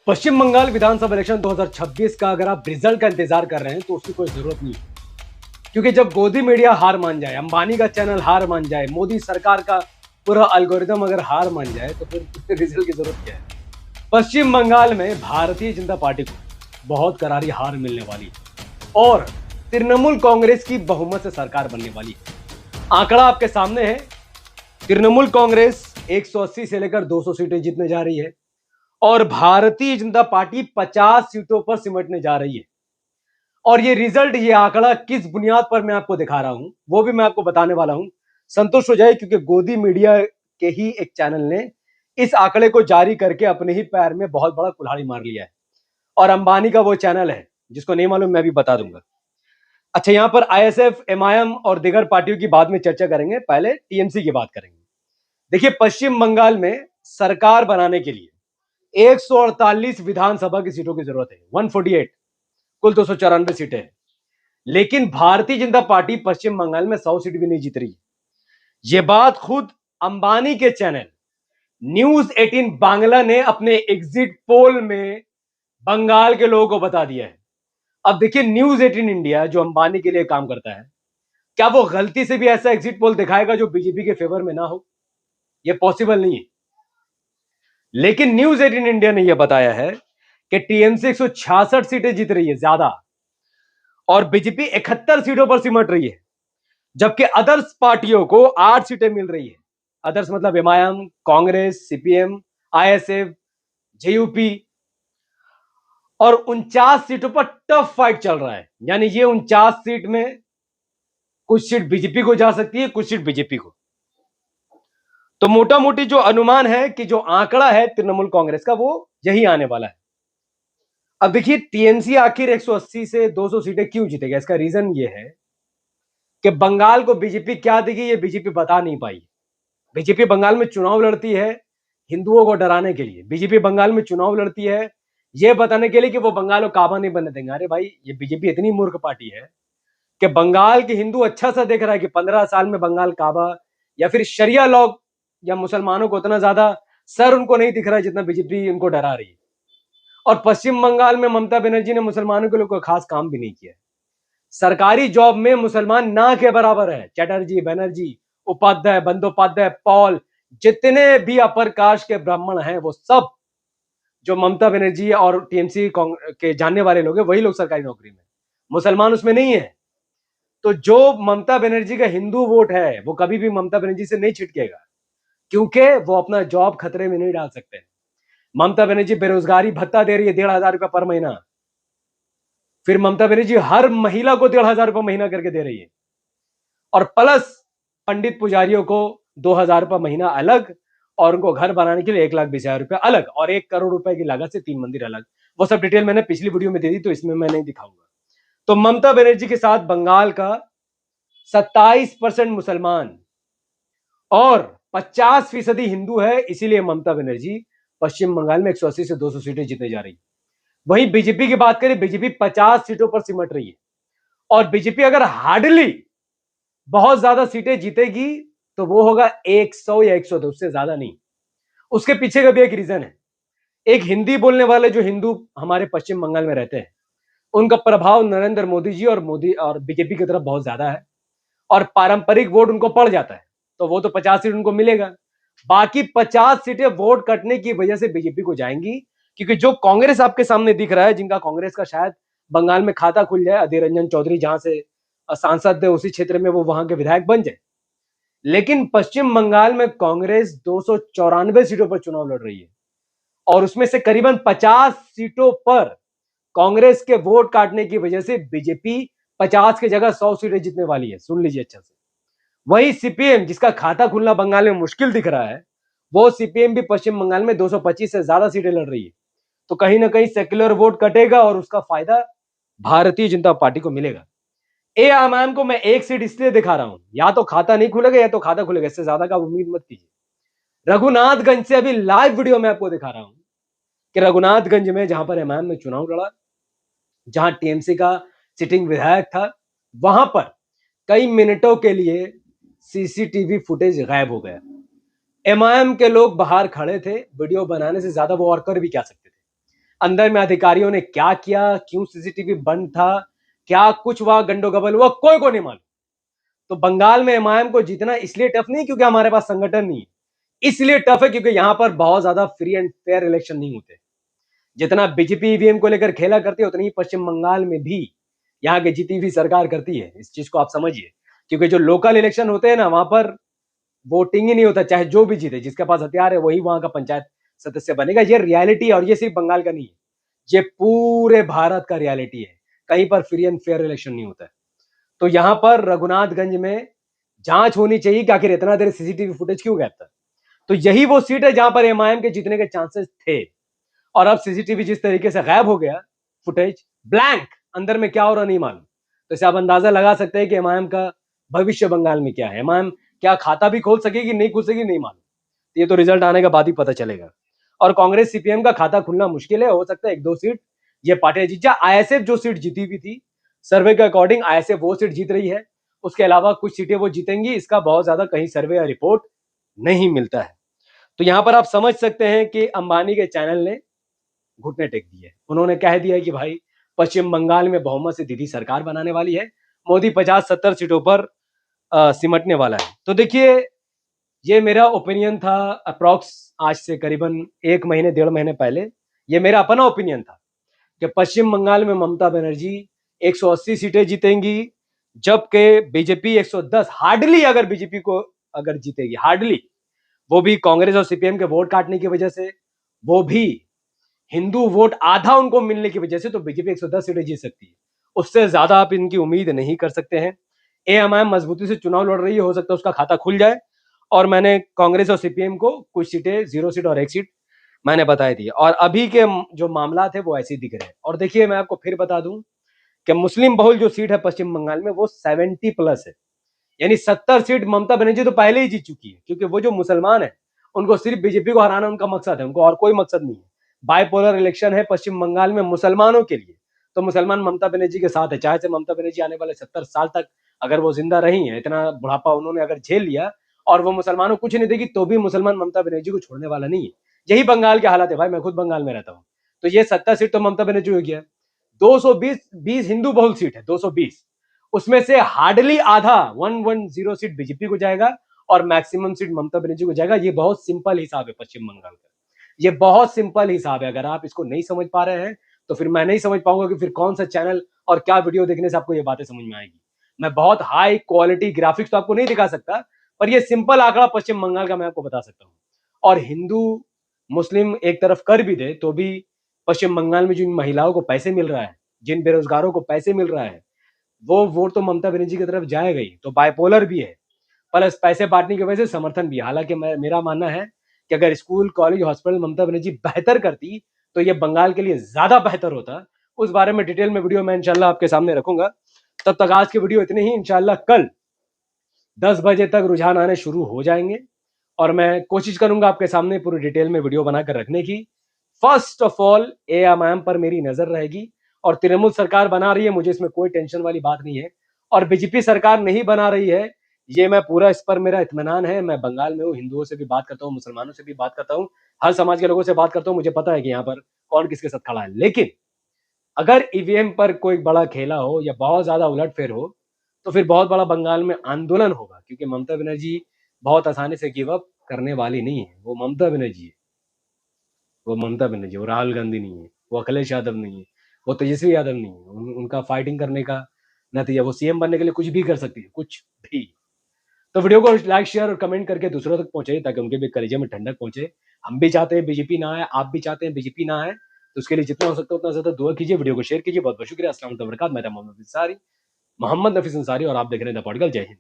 पश्चिम बंगाल विधानसभा election 2026 का अगर आप रिजल्ट का इंतजार कर रहे हैं तो उसकी कोई जरूरत नहीं है। क्योंकि जब गोदी मीडिया हार मान जाए, अंबानी का चैनल हार मान जाए, मोदी सरकार का पूरा एल्गोरिदम अगर हार मान जाए तो फिर रिजल्ट की जरूरत क्या है। पश्चिम बंगाल में भारतीय जनता पार्टी को बहुत करारी हार मिलने वाली है और तृणमूल कांग्रेस की बहुमत से सरकार बनने वाली है। आंकड़ा आपके सामने है। तृणमूल कांग्रेस 180 से लेकर 200 सीटें जीतने जा रही है और भारतीय जनता पार्टी 50 सीटों पर सिमटने जा रही है। और ये रिजल्ट, ये आंकड़ा किस बुनियाद पर मैं आपको दिखा रहा हूं वो भी मैं आपको बताने वाला हूं। संतुष्ट हो जाए, क्योंकि गोदी मीडिया के ही एक चैनल ने इस आंकड़े को जारी करके अपने ही पैर में बहुत बड़ा कुल्हाड़ी मार लिया है। और अंबानी का वो चैनल है, जिसको नहीं मालूम मैं भी बता दूंगा। अच्छा, यहां पर आईएसएफ, एमआईएम और दीगर पार्टियों की बाद में चर्चा करेंगे, पहले टीएमसी की बात करेंगे। देखिए, पश्चिम बंगाल में सरकार बनाने के लिए 148 विधानसभा की सीटों की जरूरत है। 148, कुल 294 सीटें हैं। लेकिन भारतीय जनता पार्टी पश्चिम बंगाल में 100 सीट भी नहीं जीत रही। यह बात खुद अंबानी के चैनल न्यूज 18 बांग्ला ने अपने एग्जिट पोल में बंगाल के लोगों को बता दिया है। अब देखिए, न्यूज 18 इंडिया जो अंबानी के लिए काम करता है, क्या वो गलती से भी ऐसा एग्जिट पोल दिखाएगा जो बीजेपी के फेवर में ना हो? यह पॉसिबल नहीं है। लेकिन न्यूज 18 इंडिया ने यह बताया है कि टीएमसी 166 सीटें जीत रही है ज्यादा और बीजेपी 71 सीटों पर सिमट रही है, जबकि अदर्स पार्टियों को 8 सीटें मिल रही है। अदर्स मतलब एमआईएम, कांग्रेस, सीपीएम, आईएसएफ, जेयूपी। और 49 सीटों पर टफ फाइट चल रहा है। यानी ये 49 सीट में कुछ सीट बीजेपी को जा सकती है, कुछ सीट बीजेपी को। तो मोटा मोटी जो अनुमान है कि जो आंकड़ा है तृणमूल कांग्रेस का, वो यही आने वाला है। अब देखिए, टीएमसी आखिर 180 से 200 सीटें क्यों जीतेगा? इसका रीजन ये है कि बंगाल को बीजेपी क्या देगी, ये बीजेपी बता नहीं पाई। बीजेपी बंगाल में चुनाव लड़ती है हिंदुओं को डराने के लिए। बीजेपी बंगाल में चुनाव लड़ती है ये बताने के लिए कि वो बंगाल को काबा नहीं बनने देंगे। अरे भाई, ये बीजेपी इतनी मूर्ख पार्टी है कि बंगाल के हिंदू अच्छा सा देख रहा है कि 15 साल में बंगाल काबा या फिर शरिया लॉ या मुसलमानों को उतना ज्यादा सर उनको नहीं दिख रहा है जितना बीजेपी उनको डरा रही है। और पश्चिम बंगाल में ममता बनर्जी ने मुसलमानों के लिए कोई खास काम भी नहीं किया। सरकारी जॉब में मुसलमान ना के बराबर है। चटर्जी, बनर्जी, उपाध्याय, बंदोपाध्याय, पॉल, जितने भी अपर कास्ट के ब्राह्मण हैं, वो सब जो ममता बनर्जी और टीएमसी के जानने वाले लोग हैं, वही लोग सरकारी नौकरी में। मुसलमान उसमें नहीं है। तो जो ममता बनर्जी का हिंदू वोट है, वो कभी भी ममता बनर्जी से नहीं छिटकेगा, क्योंकि वो अपना जॉब खतरे में नहीं डाल सकते। ममता बनर्जी बेरोजगारी भत्ता दे रही है 1,500 रुपया पर महीना। फिर ममता बनर्जी हर महिला को 1,500 रुपया महीना करके दे रही है। और प्लस पंडित पुजारियों को 2,000 रुपया महीना अलग, और उनको घर बनाने के लिए 1,20,000 रुपया अलग, और 1 करोड़ रुपए की लागत से 3 मंदिर अलग। वो सब डिटेल मैंने पिछली वीडियो में दे दी, तो इसमें मैं नहीं दिखाऊंगा। तो ममता बनर्जी के साथ बंगाल का 27% मुसलमान और 50% हिंदू है। इसीलिए ममता बनर्जी पश्चिम बंगाल में 180 से 200 सीटें जीतने जा रही है। वहीं बीजेपी की बात करें, बीजेपी 50 सीटों पर सिमट रही है। और बीजेपी अगर हार्डली बहुत ज्यादा सीटें जीतेगी तो वो होगा 100 या 102, उससे ज्यादा नहीं। उसके पीछे का भी एक रीजन है। एक हिंदी बोलने वाले जो हिंदू हमारे पश्चिम बंगाल में रहते हैं, उनका प्रभाव नरेंद्र मोदी जी और बीजेपी की तरफ बहुत ज्यादा है, और पारंपरिक वोट उनको पड़ जाता है, तो वो तो 50 सीट उनको मिलेगा। बाकी 50 सीटें वोट कटने की वजह से बीजेपी को जाएंगी, क्योंकि जो कांग्रेस आपके सामने दिख रहा है, जिनका कांग्रेस का शायद बंगाल में खाता खुल जाए, अधीर रंजन चौधरी जहां से सांसद है उसी क्षेत्र में वो वहां के विधायक बन जाए। लेकिन पश्चिम बंगाल में कांग्रेस 294 सीटों पर चुनाव लड़ रही है, और उसमें से करीबन 50 सीटों पर कांग्रेस के वोट काटने की वजह से बीजेपी 50 की जगह 100 सीटें जीतने वाली है। सुन लीजिए अच्छा से। वही सीपीएम, जिसका खाता खुलना बंगाल में मुश्किल दिख रहा है, वो सीपीएम भी पश्चिम बंगाल में 225 से ज्यादा सीटें लड़ रही है। तो कहीं ना कहीं सेक्युलर वोट कटेगा और उसका फायदा भारतीय जनता पार्टी को मिलेगा। एआईएमआईएम को मैं एक सीट इसलिए दिखा रहा हूं, या तो खाता नहीं खुलेगा या तो खाता खुलेगा, इससे ज्यादा का उम्मीद मत कीजिए। रघुनाथगंज से अभी लाइव वीडियो में आपको दिखा रहा हूं कि रघुनाथगंज में जहां पर एमआईएम ने चुनाव लड़ा, जहां टीएमसी का सिटिंग विधायक था, वहां पर कई मिनटों के लिए सीसीटीवी फुटेज गायब हो गया। एमआईएम के लोग बाहर खड़े थे, वीडियो बनाने से ज्यादा वो और कर भी क्या सकते थे। अंदर में अधिकारियों ने क्या किया, क्यों सीसीटीवी बंद था, क्या कुछ वहां गंडोगबल हुआ, कोई को नहीं मालूम। तो बंगाल में एमआईएम को जीतना इसलिए टफ नहीं क्योंकि हमारे पास संगठन नहीं है, इसलिए टफ है क्योंकि यहां पर बहुत ज्यादा फ्री एंड फेयर इलेक्शन नहीं होते। जितना बीजेपी ईवीएम को लेकर खेला करती है उतनी ही पश्चिम बंगाल में भी यहाँ की जीती हुई सरकार करती है। इस चीज को आप समझिए, क्योंकि जो लोकल इलेक्शन होते हैं ना, वहां पर वोटिंग ही नहीं होता, चाहे जो भी जीते, जिसके पास हथियार है वही वहां का पंचायत सदस्य बनेगा। ये रियलिटी है, और ये सिर्फ बंगाल का नहीं है, ये पूरे भारत का रियलिटी है। कहीं पर फ्री एंड फेयर इलेक्शन नहीं होता है। तो यहाँ पर रघुनाथगंज में जांच होनी चाहिए कि आखिर इतना देर सीसीटीवी फुटेज क्यों गायब था। तो यही वो सीट है जहां पर एमआईएम के जीतने के चांसेस थे, और अब सीसीटीवी जिस तरीके से गायब हो गया, फुटेज ब्लैंक, अंदर में क्या हो रहा नहीं मालूम। तो इसे आप अंदाजा लगा सकते हैं कि एमआईएम का भविष्य बंगाल में क्या है। एमआईएम क्या खाता भी खोल सकेगी, नहीं खोल सकेगी, नहीं मालूम। ये तो रिजल्ट आने के बाद ही पता चलेगा। और कांग्रेस सीपीएम का खाता खुलना मुश्किल है, हो सकता है 1-2 सीट ये पार्टियां जीत जाए। आईएसएफ जो सीट जीती हुई थी, सर्वे के अकॉर्डिंग आईएसएफ वो सीट जीत रही है। उसके अलावा कुछ सीटें वो जीतेंगी, इसका बहुत ज्यादा कहीं सर्वे या रिपोर्ट नहीं मिलता है। तो यहां पर आप समझ सकते हैं कि अंबानी के चैनल ने घुटने टेक दिए। उन्होंने कह दिया कि भाई पश्चिम बंगाल में बहुमत से दीदी सरकार बनाने वाली है, मोदी 50-70 सीटों पर सिमटने वाला है। तो देखिए, ये मेरा ओपिनियन था अप्रॉक्स आज से करीबन 1 महीने 1.5 महीने पहले। ये मेरा अपना ओपिनियन था कि पश्चिम बंगाल में ममता बनर्जी 180 सीटें जीतेंगी, जबकि बीजेपी 110, हार्डली अगर बीजेपी को अगर जीतेगी, हार्डली, वो भी कांग्रेस और सीपीएम के वोट काटने की वजह से, वो भी हिंदू वोट आधा उनको मिलने की वजह से, तो बीजेपी 110 सीटें जीत सकती है। उससे ज्यादा आप इनकी उम्मीद नहीं कर सकते हैं। एएमआईएम मजबूती से चुनाव लड़ रही है, हो सकता है उसका खाता खुल जाए। और मैंने कांग्रेस और सीपीएम को कुछ सीटें, 0 सीट और 1 सीट मैंने बताई थी, और अभी के जो मामला थे वो ऐसे ही दिख रहे हैं। और देखिए, मैं आपको फिर बता दूं कि मुस्लिम बहुल जो सीट है पश्चिम बंगाल में, वो 70+ है। यानी 70 सीट ममता बनर्जी तो पहले ही जीत चुकी है, क्योंकि वो जो मुसलमान है उनको सिर्फ बीजेपी को हराना उनका मकसद है, उनको और कोई मकसद नहीं है। बाइपोलर इलेक्शन है पश्चिम बंगाल में मुसलमानों के लिए, तो मुसलमान ममता बनर्जी के साथ है। चाहे से ममता बनर्जी आने वाले 70 साल तक अगर वो जिंदा रही है, इतना बुढ़ापा उन्होंने अगर झेल लिया, और वो मुसलमानों को कुछ नहीं देगी, तो भी मुसलमान ममता बनर्जी को छोड़ने वाला नहीं है। यही बंगाल के हालात है भाई, मैं खुद बंगाल में रहता हूँ। तो ये 70 सीट तो ममता बनर्जी हो गया, 220 हिंदू बहुल सीट है, 220, उसमें से हार्डली आधा 110 सीट बीजेपी को जाएगा और मैक्सिमम सीट ममता बनर्जी को जाएगा। ये बहुत सिंपल हिसाब है पश्चिम बंगाल का, ये बहुत सिंपल हिसाब है। अगर आप इसको नहीं समझ पा रहे हैं तो फिर मैं नहीं समझ पाऊंगा कि फिर कौन सा चैनल और क्या वीडियो देखने से आपको ये बातें समझ में आएगी। मैं बहुत हाई क्वालिटी ग्राफिक्स तो आपको नहीं दिखा सकता, पर ये सिंपल आंकड़ा पश्चिम बंगाल का मैं आपको बता सकता हूँ। और हिंदू मुस्लिम एक तरफ कर भी दे तो भी पश्चिम बंगाल में जिन महिलाओं को पैसे मिल रहा है, जिन बेरोजगारों को पैसे मिल रहा है, वो वोट तो ममता बनर्जी की तरफ जाएगा ही। तो बाइपोलर भी है, प्लस पैसे बांटने की वजह से समर्थन भी है। हालांकि मेरा मानना है कि अगर school, college, hospital Mamata Banerjee बेहतर करती तो ये बंगाल के लिए ज्यादा बेहतर होता। उस बारे में डिटेल में वीडियो मैं इंशाल्लाह आपके सामने रखूंगा। तब तक आज की वीडियो इतनी ही। इंशाल्लाह कल 10 बजे तक रुझान आने शुरू हो जाएंगे, और मैं कोशिश करूंगा आपके सामने पूरी डिटेल में वीडियो बनाकर रखने की। फर्स्ट ऑफ ऑल एएमआईएम पर मेरी नजर रहेगी, और तृणमूल सरकार बना रही है, मुझे इसमें कोई टेंशन वाली बात नहीं है। और बीजेपी सरकार नहीं बना रही है, ये मैं पूरा, इस पर मेरा इत्मीनान है। मैं बंगाल में हूँ, हिंदुओं से भी बात करता हूँ, मुसलमानों से भी बात करता हूँ, हर समाज के लोगों से बात करता हूँ। मुझे पता है कि यहाँ पर कौन किसके साथ खड़ा है। लेकिन अगर ईवीएम पर कोई बड़ा खेला हो या बहुत ज्यादा उलटफेर हो, तो फिर बहुत बड़ा बंगाल में आंदोलन होगा, क्योंकि ममता बनर्जी बहुत आसानी से गिव अप करने वाली नहीं है। वो ममता बनर्जी है, वो ममता बनर्जी, वो राहुल गांधी नहीं है, वो अखिलेश यादव नहीं है, वो तेजस्वी यादव नहीं है। उनका फाइटिंग करने का नतीजा, वो सीएम बनने के लिए कुछ भी कर सकती है, कुछ भी। तो वीडियो को लाइक, शेयर और कमेंट करके दूसरों तक पहुंचे, ताकि उनके भी कलेजे में ठंडक पहुंचे। हम भी चाहते हैं बीजेपी ना आए, आप भी चाहते हैं बीजेपी ना आए, तो उसके लिए जितना हो सकता है उतना ज्यादा दुआ कीजिए, वीडियो को शेयर कीजिए। बहुत बहुत शुक्रिया। अस्सलाम वालेकुम, मैं था मोहम्मद नफीस अंसारी, और आप देख रहे हैं द पॉडकास्ट। जय हिंद।